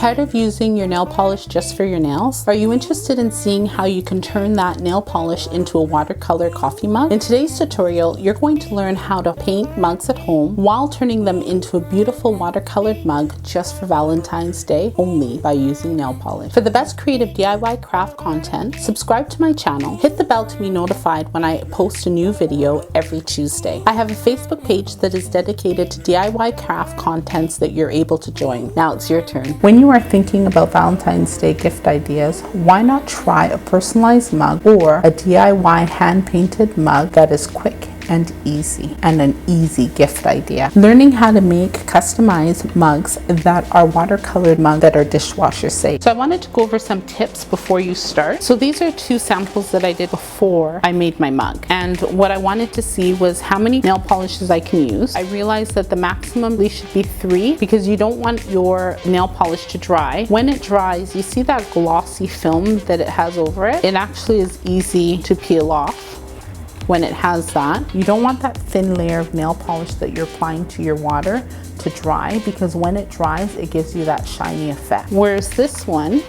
Tired of using your nail polish just for your nails? Are you interested in seeing how you can turn that nail polish into a watercolor coffee mug? In today's tutorial, you're going to learn how to paint mugs at home while turning them into a beautiful watercolored mug just for Valentine's Day only by using nail polish. For the best creative DIY craft content, subscribe to my channel, hit the bell to be notified when I post a new video every Tuesday. I have a Facebook page that is dedicated to DIY craft contents that you're able to join. Now it's your turn. When you are thinking about Valentine's Day gift ideas, why not try a personalized mug or a DIY hand-painted mug that is quick and easy, and an easy gift idea. Learning how to make customized mugs that are watercolored mugs that are dishwasher safe. So I wanted to go over some tips before you start. So these are two samples that I did before I made my mug, and what I wanted to see was how many nail polishes I can use. I realized that the maximum should be 3 because you don't want your nail polish to dry. When it dries, you see that glossy film that it has over it? It actually is easy to peel off. When it has that, you don't want that thin layer of nail polish that you're applying to your water to dry, because when it dries, it gives you that shiny effect. Whereas this one,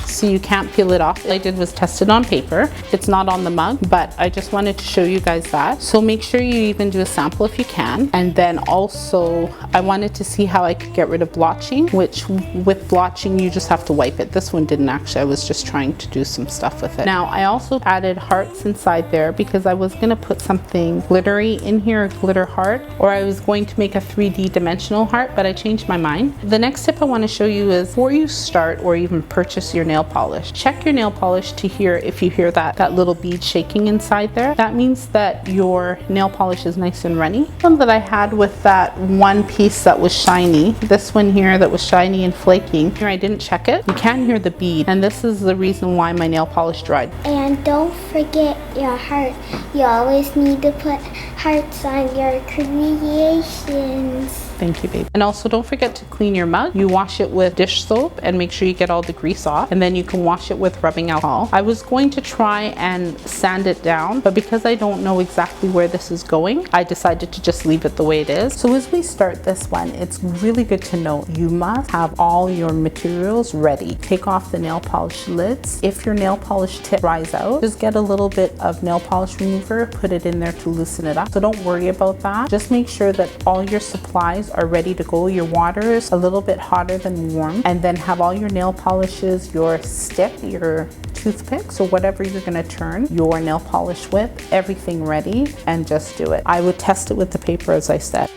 so you can't peel it off. All I did was test it on paper. It's not on the mug, but I just wanted to show you guys that. So make sure you even do a sample if you can. And then also, I wanted to see how I could get rid of blotching, which with blotching, you just have to wipe it. This one didn't actually, I was just trying to do some stuff with it. Now, I also added hearts inside there because I was gonna put something glittery in here, a glitter heart, or I was going to make a 3D dimensional heart, but I changed my mind. The next tip I wanna show you is before you start or even purchase your nail polish, check your nail polish to hear if you hear that little bead shaking inside there. That means that your nail polish is nice and runny. One that I had with that one piece that was shiny, this one here that was shiny and flaking, here I didn't check it. You can hear the bead, and this is the reason why my nail polish dried. And don't forget your heart. You always need to put hearts on your creations. Thank you, babe. And also don't forget to clean your mug. You wash it with dish soap and make sure you get all the grease off, and then you can wash it with rubbing alcohol. I was going to try and sand it down, but because I don't know exactly where this is going, I decided to just leave it the way it is. So as we start this one, it's really good to know you must have all your materials ready. Take off the nail polish lids. If your nail polish tip dries out, just get a little bit of nail polish remover, put it in there to loosen it up. So don't worry about that. Just make sure that all your supplies are ready to go. Your water is a little bit hotter than warm, and then have all your nail polishes, your stick, your toothpicks, or whatever you're going to turn your nail polish with, everything ready, and just do it. I would test it with the paper, as I said.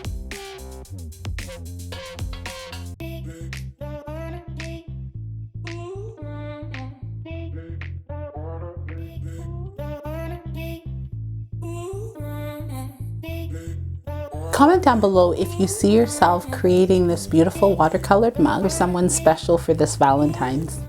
Comment down below if you see yourself creating this beautiful watercolored mug for someone special for this Valentine's.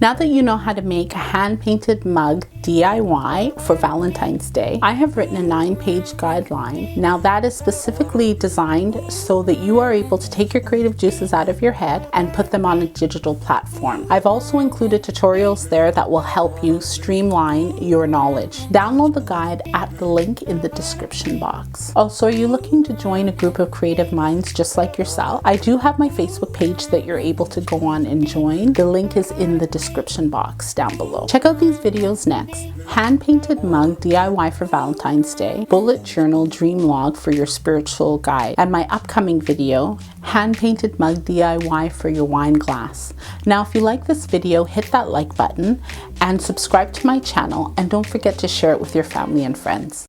Now that you know how to make a hand-painted mug DIY for Valentine's Day, I have written a 9-page guideline. Now that is specifically designed so that you are able to take your creative juices out of your head and put them on a digital platform. I've also included tutorials there that will help you streamline your knowledge. Download the guide at the link in the description box. Also, are you looking to join a group of creative minds just like yourself? I do have my Facebook page that you're able to go on and join. The link is in the description box down below. Check out these videos next. Hand-painted mug DIY for Valentine's Day, bullet journal dream log for your spiritual guide, and my upcoming video, hand-painted mug DIY for your wine glass. Now, if you like this video, hit that like button and subscribe to my channel, and don't forget to share it with your family and friends.